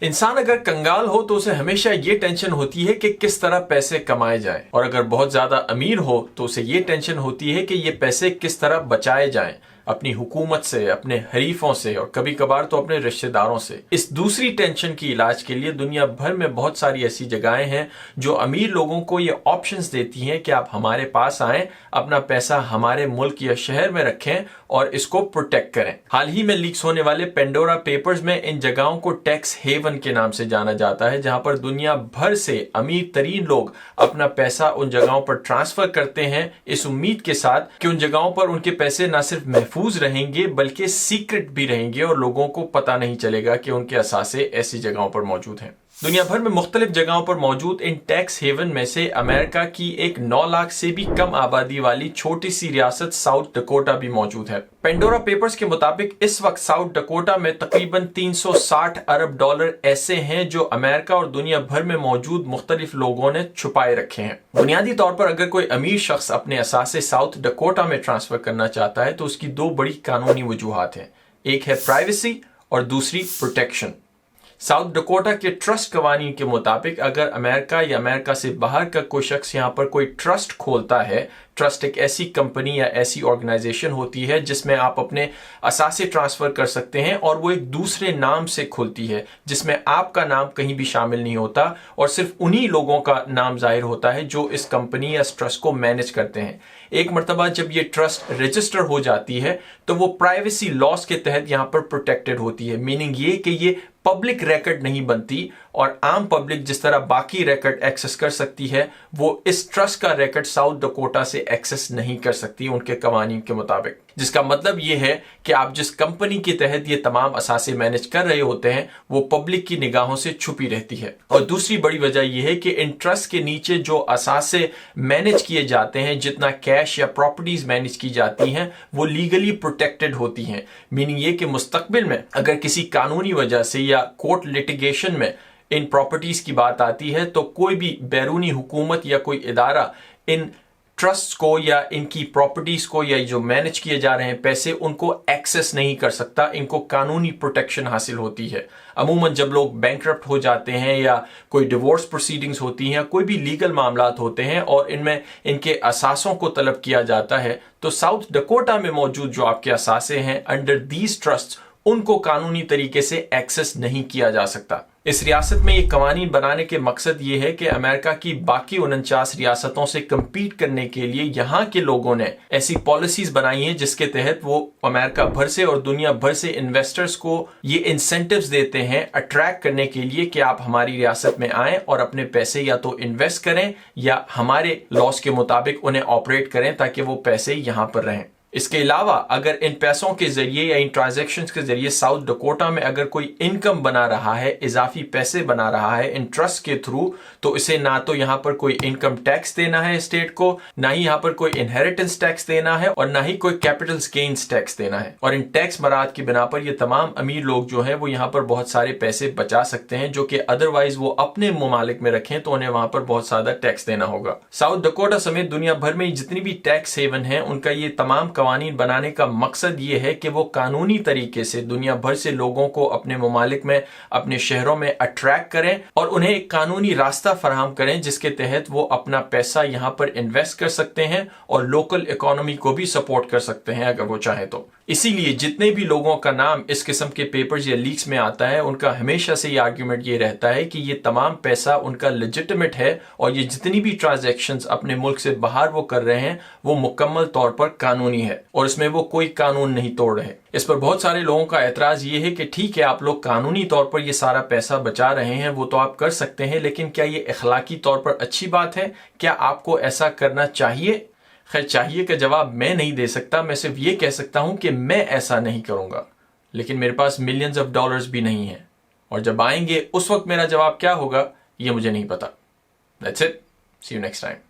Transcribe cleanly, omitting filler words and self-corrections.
इंसान अगर कंगाल हो तो उसे हमेशा ये टेंशन होती है कि किस तरह पैसे कमाए जाएं, और अगर बहुत ज्यादा अमीर हो तो उसे ये टेंशन होती है कि ये पैसे किस तरह बचाए जाएं, अपनी हुकूमत से, अपने हरीफों से और कभी कभार तो अपने रिश्तेदारों से। इस दूसरी टेंशन की इलाज के लिए दुनिया भर में बहुत सारी ऐसी जगहें हैं जो अमीर लोगों को ये ऑप्शंस देती हैं कि आप हमारे पास आएं, अपना पैसा हमारे मुल्क या शहर में रखें और इसको प्रोटेक्ट करें। हाल ही में लीक्स होने वाले पेंडोरा पेपर्स में इन जगहों को टैक्स हेवन के नाम से जाना जाता है, जहां पर दुनिया भर से अमीर तरीन लोग अपना पैसा उन जगहों पर ट्रांसफर करते हैं, इस उम्मीद के साथ कि उन जगहों पर उनके पैसे न सिर्फ महफूज रहेंगे बल्कि सीक्रेट भी रहेंगे और लोगों को पता नहीं चलेगा कि उनके असासे ऐसी जगहों पर मौजूद हैं। दुनिया भर में मुख्तलिफ जगहों पर मौजूद इन टैक्स हेवन में से अमेरिका की एक 9 लाख से भी कम आबादी वाली छोटी सी रियासत साउथ डकोटा भी मौजूद है। पेंडोरा पेपर्स के मुताबिक इस वक्त साउथ डकोटा में तकरीबन 360 अरब डॉलर ऐसे हैं जो अमेरिका और दुनिया भर में मौजूद मुख्तलिफ लोगों ने छुपाए रखे हैं। बुनियादी तौर पर अगर कोई अमीर शख्स अपने असासे साउथ डकोटा में ट्रांसफर करना चाहता है तो उसकी दो बड़ी कानूनी वजूहात हैं, एक है प्राइवेसी और दूसरी प्रोटेक्शन। साउथ डकोटा के ट्रस्ट कवानीन के मुताबिक अगर अमेरिका या अमेरिका से बाहर का कोई शख्स यहाँ पर कोई ट्रस्ट खोलता है, ट्रस्ट एक ऐसी कंपनी या ऐसी ऑर्गेनाइजेशन होती है जिसमें आप अपने असासे ट्रांसफर कर सकते हैं और वो एक दूसरे नाम से खुलती है जिसमें आपका नाम कहीं भी शामिल नहीं होता और सिर्फ उन्हीं लोगों का नाम जाहिर होता है जो इस कंपनी या इस ट्रस्ट को मैनेज करते हैं। एक मर्तबा जब ये ट्रस्ट रजिस्टर हो जाती है तो वो प्राइवेसी लॉस के तहत यहाँ पर प्रोटेक्टेड होती है, मीनिंग ये कि ये पब्लिक रिकॉर्ड नहीं बनती और आम पब्लिक जिस तरह बाकी रिकॉर्ड एक्सेस कर सकती है वो इस ट्रस्ट का रिकॉर्ड साउथ डकोटा से एक्सेस नहीं कर सकती उनके कवानीन के मुताबिक। जिसका मतलब ये है कि आप जिस कंपनी के तहत ये तमाम असासे मैनेज कर रहे होते हैं वो पब्लिक की निगाहों से छुपी रहती है। और दूसरी बड़ी वजह यह है कि इन ट्रस्ट के नीचे जो असासे मैनेज किए जाते हैं, जितना कैश या प्रॉपर्टीज मैनेज की जाती हैं वो लीगली प्रोटेक्टेड होती हैं, मीनिंग ये कि मुस्तकबिल में अगर किसी कानूनी वजह से या कोर्ट लिटिगेशन में इन प्रॉपर्टीज की बात आती है तो कोई भी बैरूनी हुकूमत या कोई इदारा इन ट्रस्ट को या इनकी प्रॉपर्टीज को या जो मैनेज किए जा रहे हैं पैसे उनको एक्सेस नहीं कर सकता, इनको कानूनी प्रोटेक्शन हासिल होती है। अमूमन जब लोग बैंकरप्ट हो जाते हैं या कोई डिवोर्स प्रोसीडिंग्स होती हैं, कोई भी लीगल मामलात होते हैं और इनमें इनके असासों को तलब किया जाता है तो साउथ डकोटा में मौजूद जो आपके असासे हैं अंडर दीज ट्रस्ट उनको कानूनी तरीके से एक्सेस नहीं किया जा सकता। इस रियासत में ये कवानीन बनाने के मकसद ये है कि अमेरिका की बाकी 49 रियासतों से कम्पीट करने के लिए यहाँ के लोगों ने ऐसी पॉलिसीज बनाई हैं जिसके तहत वो अमेरिका भर से और दुनिया भर से इन्वेस्टर्स को ये इंसेंटिव्स देते हैं अट्रैक्ट करने के लिए कि आप हमारी रियासत में आएं और अपने पैसे या तो इन्वेस्ट करें या हमारे लॉस के मुताबिक उन्हें ऑपरेट करें ताकि वो पैसे यहाँ पर रहें। इसके अलावा अगर इन पैसों के जरिए या इन ट्रांजैक्शंस के जरिए साउथ डकोटा में अगर कोई इनकम बना रहा है, इजाफी पैसे बना रहा है इन ट्रस्ट के थ्रू, तो इसे ना तो यहाँ पर कोई इनकम टैक्स देना है स्टेट को, ना ही यहाँ पर कोई इनहेरिटेंस टैक्स देना है और ना ही कोई कैपिटल गेन्स टैक्स देना है। और इन टैक्स मराद की बिना पर ये तमाम अमीर लोग जो है वो यहाँ पर बहुत सारे पैसे बचा सकते हैं जो कि अदरवाइज वो अपने ममालिक में रखें तो उन्हें वहां पर बहुत ज्यादा टैक्स देना होगा। साउथ डकोटा समेत दुनिया भर में जितनी भी टैक्स हेवन है उनका ये तमाम कवानीन बनाने का मकसद ये है कि वो कानूनी तरीके से दुनिया भर से लोगों को अपने ममालिक में, अपने शहरों में अट्रैक्ट करें और उन्हें एक कानूनी रास्ता फराहम करें जिसके तहत वो अपना पैसा यहाँ पर इन्वेस्ट कर सकते हैं और लोकल इकोनॉमी को भी सपोर्ट कर सकते हैं अगर वो चाहें तो। इसीलिए जितने भी लोगों का नाम इस किस्म के पेपर्स या लीक्स में आता है उनका हमेशा से ये आर्ग्यूमेंट ये रहता है कि ये तमाम पैसा उनका लेजिटिमेट है और ये जितनी भी ट्रांजैक्शंस अपने मुल्क से बाहर वो कर रहे हैं वो मुकम्मल तौर पर कानूनी है और इसमें वो कोई कानून नहीं तोड़ रहे। इस पर बहुत सारे लोगों का एतराज ये है कि ठीक है आप लोग कानूनी तौर पर ये सारा पैसा बचा रहे हैं, वो तो आप कर सकते हैं, लेकिन क्या ये अखलाकी तौर पर अच्छी बात है? क्या आपको ऐसा करना चाहिए? खैर, चाहिए का जवाब मैं नहीं दे सकता, मैं सिर्फ ये कह सकता हूं कि मैं ऐसा नहीं करूंगा, लेकिन मेरे पास मिलियंस ऑफ डॉलर्स भी नहीं है और जब आएंगे उस वक्त मेरा जवाब क्या होगा ये मुझे नहीं पता। That's it. See you next time.